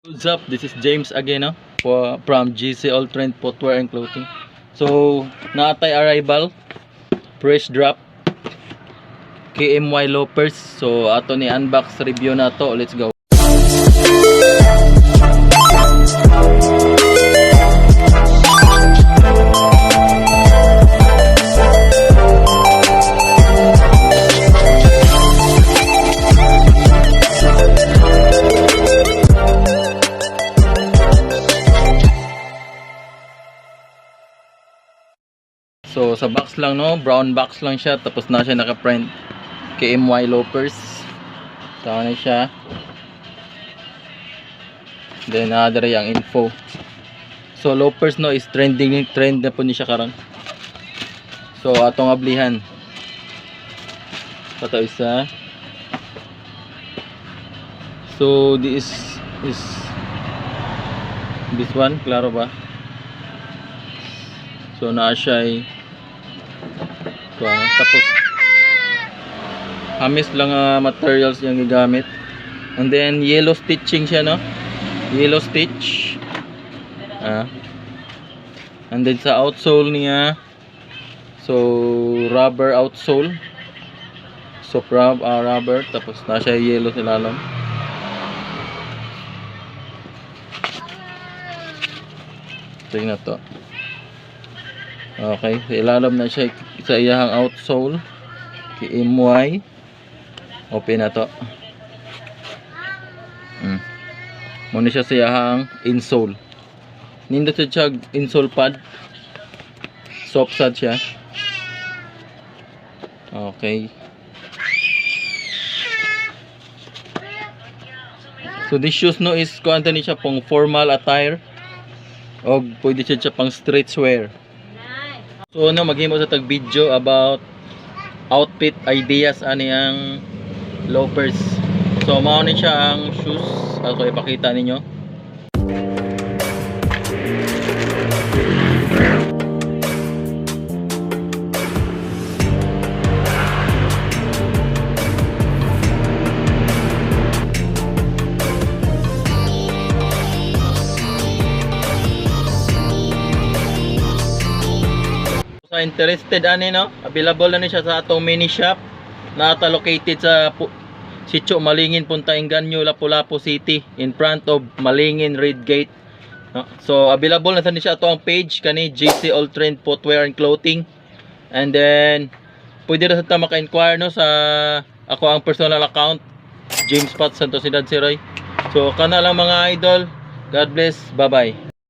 What's up? This is James again, no? From GC All Trend Footwear and Clothing. So, naatay arrival, fresh drop, KMY Loafers. So, ato ni unbox review na to. Let's go. So sa box lang, no, brown box lang siya, tapos na siya naka-print KMY Loafers. Saka na siya. Then dere ang info. So loafers, no, is trend na po ni siya karon. So atong ablihan. Pato isa. So this one, klaro ba? So naa siya ay tapos hamis lang materials yung gigamit, and then yellow stitching siya, no, yellow stitch, and then sa outsole niya, so rubber outsole, so rubber, tapos na siya yellow sa lalom. Tingnan to. Okay, sa ilalim na siya sa iyahang outsole, KMY. Open na to. Muna siya sa iyahang insole. Nindot siya insole pad. Soft sad siya. Okay. So this shoes, no, is kuanta ni siya pang formal attire. O pwede siya pang streetwear. So no, maghimo sa tag video about outfit ideas ani ang loafers. So mao ni siya ang shoes ako ipakita ninyo. Sa interested ani, no, available na ni siya sa atong mini shop na located sa Sitio Malingin, Punta Enganyo, Lapu-Lapu City, in front of Malingin Red Gate, no? So available na sa ni siya ato ang page kani GC All Trend Footwear and Clothing, and then pwede ra sa ta maka-inquire, no, sa ako ang personal account James Pat Santosidad Siroy. So kana lang mga idol, God bless, bye bye.